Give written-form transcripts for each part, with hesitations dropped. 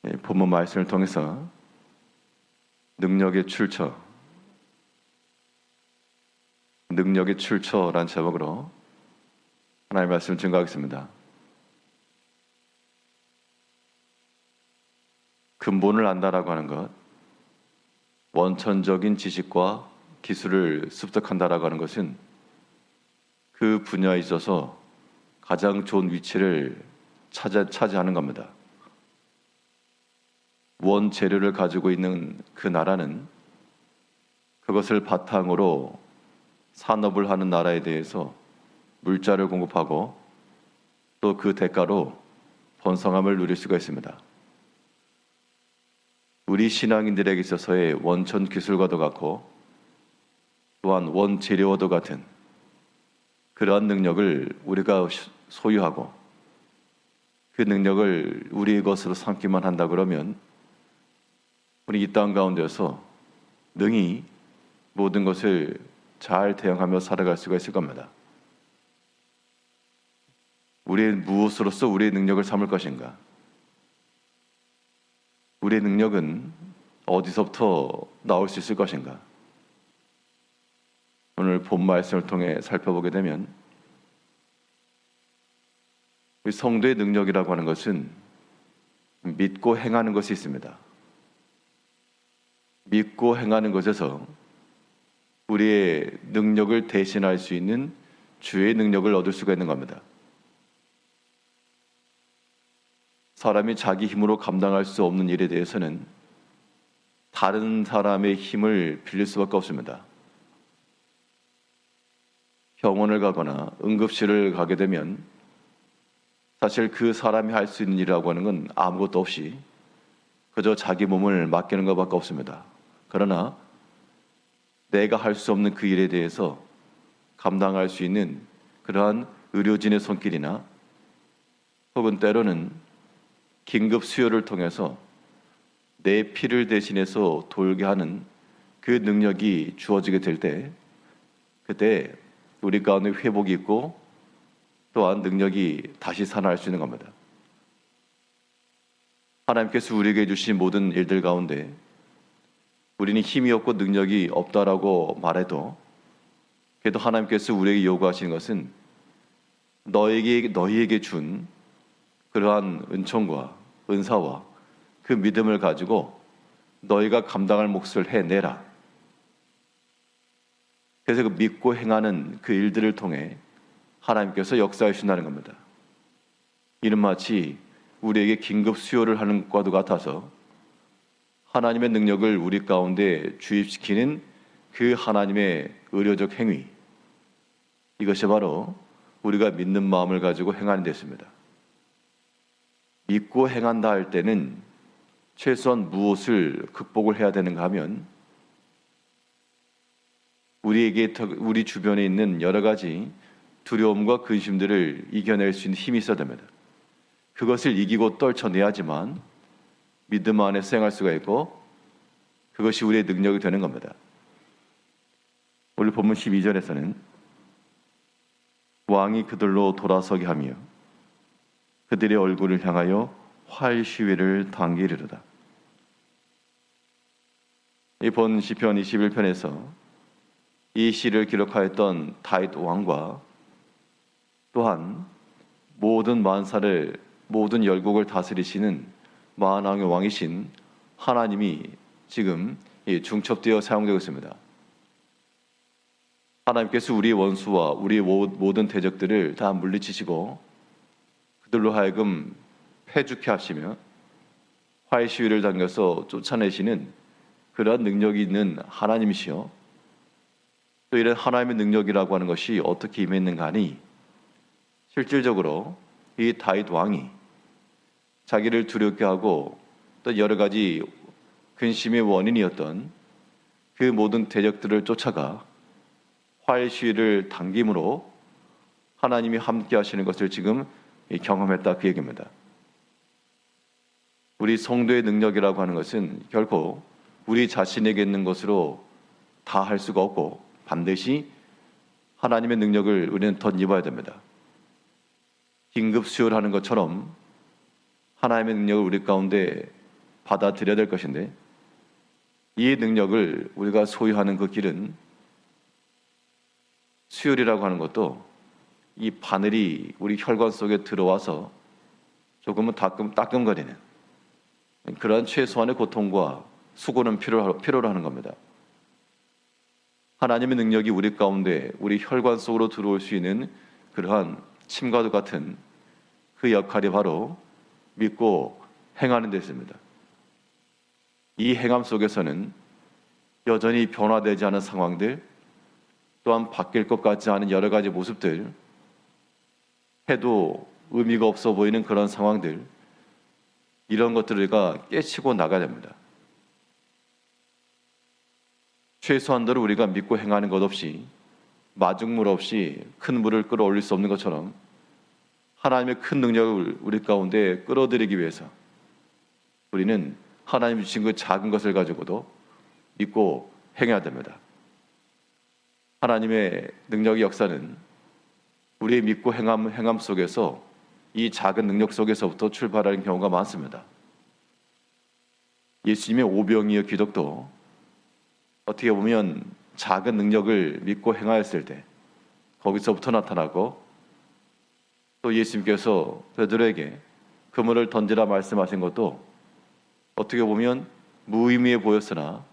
본문 말씀을 통해서 능력의 출처라는 제목으로 하나님의 말씀을 증거하겠습니다. 근본을 안다라고 하는 것, 원천적인 지식과 기술을 습득한다라고 하는 것은 그 분야에 있어서 가장 좋은 위치를 차지하는 겁니다. 원재료를 가지고 있는 그 나라는 그것을 바탕으로 산업을 하는 나라에 대해서 물자를 공급하고 또 그 대가로 번성함을 누릴 수가 있습니다. 우리 신앙인들에게 있어서의 원천 기술과도 같고 또한 원재료와도 같은 그러한 능력을 우리가 소유하고 그 능력을 우리의 것으로 삼기만 한다 그러면 우리 이 땅 가운데서 능히 모든 것을 잘 대응하며 살아갈 수가 있을 겁니다. 우리의 무엇으로서 우리의 능력을 삼을 것인가? 우리의 능력은 어디서부터 나올 수 있을 것인가? 오늘 본 말씀을 통해 살펴보게 되면 우리 성도의 능력이라고 하는 것은 믿고 행하는 것이 있습니다. 믿고 행하는 것에서 우리의 능력을 대신할 수 있는 주의 능력을 얻을 수가 있는 겁니다. 사람이 자기 힘으로 감당할 수 없는 일에 대해서는 다른 사람의 힘을 빌릴 수밖에 없습니다. 병원을 가거나 응급실을 가게 되면 사실 그 사람이 할 수 있는 일이라고 하는 건 아무것도 없이 그저 자기 몸을 맡기는 것밖에 없습니다. 그러나 내가 할 수 없는 그 일에 대해서 감당할 수 있는 그러한 의료진의 손길이나 혹은 때로는 긴급 수요를 통해서 내 피를 대신해서 돌게 하는 그 능력이 주어지게 될 때 그때 우리 가운데 회복이 있고 또한 능력이 다시 살아날 수 있는 겁니다. 하나님께서 우리에게 주신 모든 일들 가운데 우리는 힘이 없고 능력이 없다라고 말해도 그래도 하나님께서 우리에게 요구하시는 것은 너희에게 준 그러한 은총과 은사와 그 믿음을 가지고 너희가 감당할 몫을 해내라. 그래서 그 믿고 행하는 그 일들을 통해 하나님께서 역사해 주신다는 겁니다. 이는 마치 우리에게 긴급 수요를 하는 것과도 같아서 하나님의 능력을 우리 가운데 주입시키는 그 하나님의 의료적 행위, 이것이 바로 우리가 믿는 마음을 가지고 행하는 데입니다. 믿고 행한다 할 때는 최소한 무엇을 극복을 해야 되는가 하면 우리 주변에 있는 여러 가지 두려움과 근심들을 이겨낼 수 있는 힘이 있어야 됩니다. 그것을 이기고 떨쳐내야지만 믿음 안에 수행할 수가 있고 그것이 우리의 능력이 되는 겁니다. 오늘 본문 12절에서는 왕이 그들로 돌아서게 하며 그들의 얼굴을 향하여 활 시위를 당기리로다. 이번 시편 21편에서 이 시를 기록하였던 다윗 왕과 또한 모든 만사를 모든 열국을 다스리시는 만왕의 왕이신 하나님이 지금 중첩되어 사용되고 있습니다. 하나님께서 우리의 원수와 우리의 모든 대적들을 다 물리치시고 그들로 하여금 패죽게 하시며 화의 시위를 당겨서 쫓아내시는 그러한 능력이 있는 하나님이시여, 또 이런 하나님의 능력이라고 하는 것이 어떻게 임했는가 하니 실질적으로 이 다윗 왕이 자기를 두렵게 하고 또 여러 가지 근심의 원인이었던 그 모든 대적들을 쫓아가 화의 시위를 당김으로 하나님이 함께 하시는 것을 지금 경험했다, 그 얘기입니다. 우리 성도의 능력이라고 하는 것은 결코 우리 자신에게 있는 것으로 다 할 수가 없고 반드시 하나님의 능력을 우리는 덧입어야 됩니다. 긴급 수요를 하는 것처럼 하나님의 능력을 우리 가운데 받아들여야 될 것인데, 이 능력을 우리가 소유하는 그 길은 수혈이라고 하는 것도 이 바늘이 우리 혈관 속에 들어와서 조금은 따끔거리는 그러한 최소한의 고통과 수고는 필요로 하는 겁니다. 하나님의 능력이 우리 가운데 우리 혈관 속으로 들어올 수 있는 그러한 침과도 같은 그 역할이 바로 믿고 행하는 데 있습니다. 이 행함 속에서는 여전히 변화되지 않은 상황들, 또한 바뀔 것 같지 않은 여러 가지 모습들, 해도 의미가 없어 보이는 그런 상황들, 이런 것들을 우리가 깨치고 나가야 됩니다. 최소한도로 우리가 믿고 행하는 것 없이, 마중물 없이 큰 물을 끌어올릴 수 없는 것처럼 하나님의 큰 능력을 우리 가운데 끌어들이기 위해서 우리는 하나님 주신 그 작은 것을 가지고도 믿고 행해야 됩니다. 하나님의 능력의 역사는 우리의 믿고 행함 속에서, 이 작은 능력 속에서부터 출발하는 경우가 많습니다. 예수님의 오병이어 기적도 어떻게 보면 작은 능력을 믿고 행하였을 때 거기서부터 나타나고, 또 예수님께서 베드로에게 그물을 던지라 말씀하신 것도 어떻게 보면 무의미해 보였으나,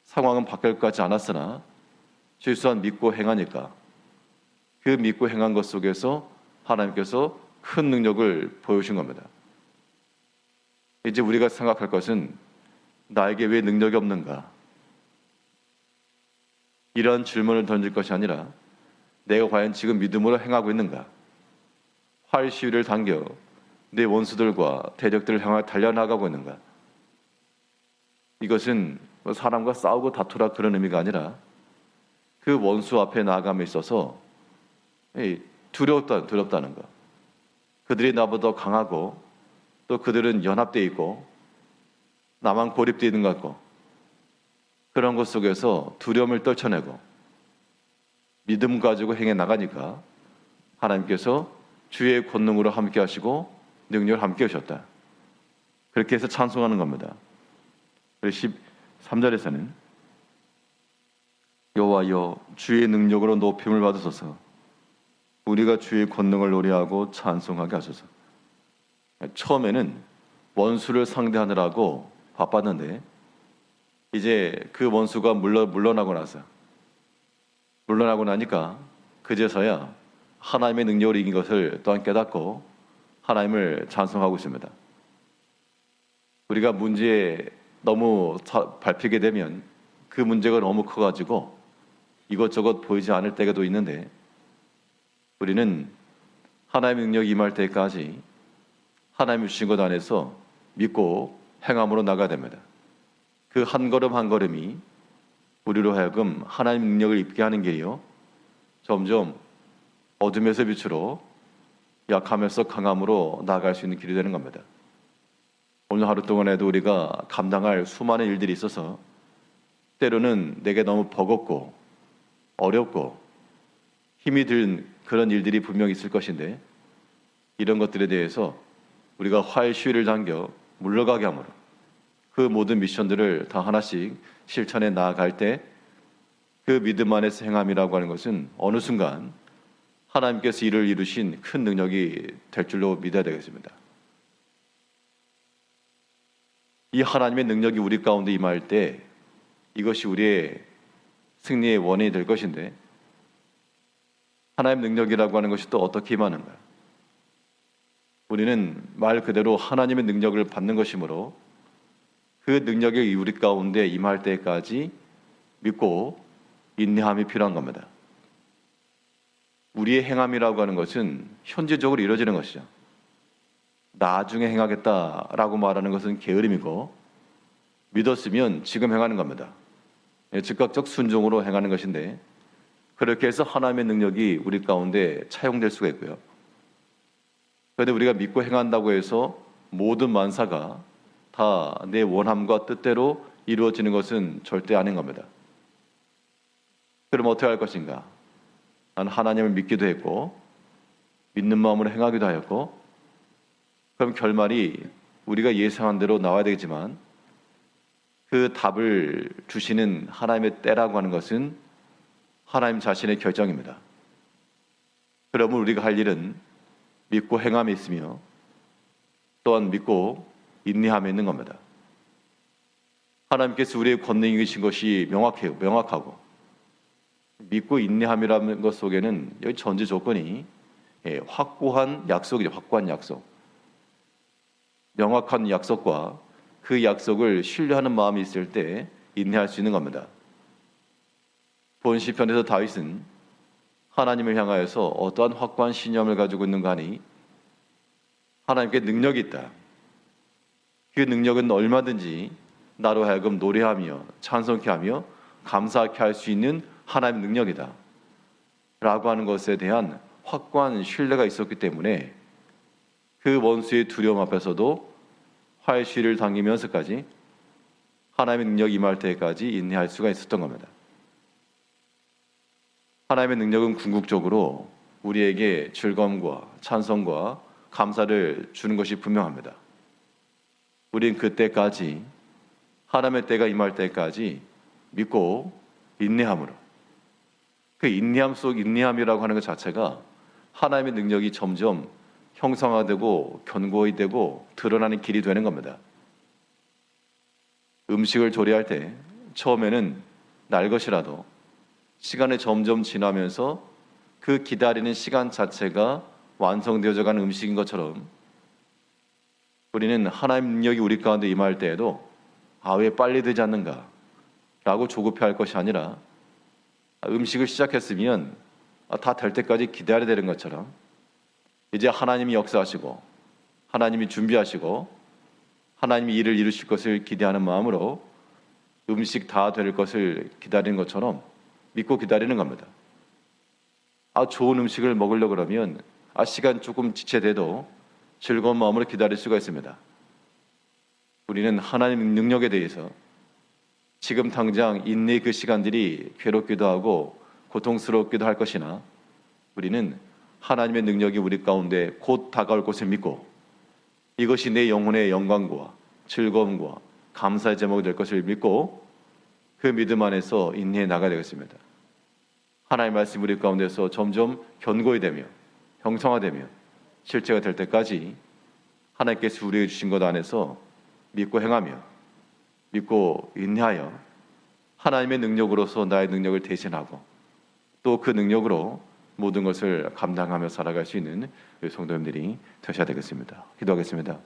상황은 바뀔 것 같지 않았으나 최소한 믿고 행하니까 그 믿고 행한 것 속에서 하나님께서 큰 능력을 보여주신 겁니다. 이제 우리가 생각할 것은 나에게 왜 능력이 없는가? 이런 질문을 던질 것이 아니라 내가 과연 지금 믿음으로 행하고 있는가? 활 시위를 당겨 내 원수들과 대적들을 향하여 달려나가고 있는가? 이것은 사람과 싸우고 다투라 그런 의미가 아니라 그 원수 앞에 나아감에 있어서 두렵다는 것. 그들이 나보다 강하고 또 그들은 연합되어 있고 나만 고립되어 있는 것 같고, 그런 것 속에서 두려움을 떨쳐내고 믿음 가지고 행해 나가니까 하나님께서 주의 권능으로 함께 하시고 능력을 함께 하셨다. 그렇게 해서 찬송하는 겁니다. 13절에서는 여호와여 주의 능력으로 높임을 받으소서, 우리가 주의 권능을 노래하고 찬송하게 하소서. 처음에는 원수를 상대하느라고 바빴는데 이제 그 원수가 물러나고 나니까 그제서야 하나님의 능력을 이긴 것을 또한 깨닫고 하나님을 찬송하고 있습니다. 우리가 문제에 너무 밟히게 되면 그 문제가 너무 커가지고 이것저것 보이지 않을 때가 있는데, 우리는 하나님의 능력이 임할 때까지 하나님이 주신 것 안에서 믿고 행함으로 나가야 됩니다. 그 한 걸음 한 걸음이 우리로 하여금 하나님의 능력을 입게 하는 길이요, 점점 어둠에서 빛으로, 약함에서 강함으로 나아갈 수 있는 길이 되는 겁니다. 오늘 하루 동안에도 우리가 감당할 수많은 일들이 있어서 때로는 내게 너무 버겁고 어렵고 힘이 든 그런 일들이 분명히 있을 것인데, 이런 것들에 대해서 우리가 활 시위를 당겨 물러가게 함으로 그 모든 미션들을 다 하나씩 실천해 나아갈 때 그 믿음 안에서 행함이라고 하는 것은 어느 순간 하나님께서 이를 이루신 큰 능력이 될 줄로 믿어야 되겠습니다. 이 하나님의 능력이 우리 가운데 임할 때 이것이 우리의 승리의 원인이 될 것인데, 하나님의 능력이라고 하는 것이 또 어떻게 임하는가? 우리는 말 그대로 하나님의 능력을 받는 것이므로 그 능력이 우리 가운데 임할 때까지 믿고 인내함이 필요한 겁니다. 우리의 행함이라고 하는 것은 현재적으로 이루어지는 것이죠. 나중에 행하겠다라고 말하는 것은 게으름이고, 믿었으면 지금 행하는 겁니다. 즉각적 순종으로 행하는 것인데, 그렇게 해서 하나님의 능력이 우리 가운데 차용될 수가 있고요. 그런데 우리가 믿고 행한다고 해서 모든 만사가 다 내 원함과 뜻대로 이루어지는 것은 절대 아닌 겁니다. 그럼 어떻게 할 것인가? 나는 하나님을 믿기도 했고 믿는 마음으로 행하기도 하였고, 그럼 결말이 우리가 예상한 대로 나와야 되겠지만 그 답을 주시는 하나님의 때라고 하는 것은 하나님 자신의 결정입니다. 그러면 우리가 할 일은 믿고 행함에 있으며 또한 믿고 인내함에 있는 겁니다. 하나님께서 우리의 권능이 계신 것이 명확하고 믿고 인내함이라는 것 속에는 여기 전제 조건이 확고한 약속이죠. 확고한 약속. 명확한 약속과 그 약속을 신뢰하는 마음이 있을 때 인내할 수 있는 겁니다. 본 시편에서 다윗은 하나님을 향하여서 어떠한 확고한 신념을 가지고 있는가 하니 하나님께 능력이 있다. 그 능력은 얼마든지 나로 하여금 노래하며 찬송케 하며 감사하게 할 수 있는 하나님의 능력이다 라고 하는 것에 대한 확고한 신뢰가 있었기 때문에 그 원수의 두려움 앞에서도 활시를 당기면서까지 하나님의 능력이 임할 때까지 인내할 수가 있었던 겁니다. 하나님의 능력은 궁극적으로 우리에게 즐거움과 찬송과 감사를 주는 것이 분명합니다. 우린 그때까지 하나님의 때가 임할 때까지 믿고 인내함으로 그 인내함이라고 하는 것 자체가 하나님의 능력이 점점 형성화되고 견고히 되고 드러나는 길이 되는 겁니다. 음식을 조리할 때 처음에는 날 것이라도 시간이 점점 지나면서 그 기다리는 시간 자체가 완성되어져 가는 음식인 것처럼 우리는 하나님의 능력이 우리 가운데 임할 때에도 왜 빨리 되지 않는가 라고 조급해할 것이 아니라 음식을 시작했으면 다 될 때까지 기다려야 되는 것처럼 이제 하나님이 역사하시고 하나님이 준비하시고 하나님이 일을 이루실 것을 기대하는 마음으로 음식 다 될 것을 기다리는 것처럼 믿고 기다리는 겁니다. 좋은 음식을 먹으려고 그러면 시간 조금 지체돼도 즐거운 마음으로 기다릴 수가 있습니다. 우리는 하나님의 능력에 대해서 지금 당장 인내의 그 시간들이 괴롭기도 하고 고통스럽기도 할 것이나 우리는 하나님의 능력이 우리 가운데 곧 다가올 것을 믿고 이것이 내 영혼의 영광과 즐거움과 감사의 제목이 될 것을 믿고 그 믿음 안에서 인내해 나가야 되겠습니다. 하나님의 말씀이 우리 가운데서 점점 견고히 되며 형성화되며 실제가 될 때까지 하나님께서 우리에게 주신 것 안에서 믿고 행하며 믿고 인내하여 하나님의 능력으로서 나의 능력을 대신하고 또 그 능력으로 모든 것을 감당하며 살아갈 수 있는 성도님들이 되셔야 되겠습니다. 기도하겠습니다.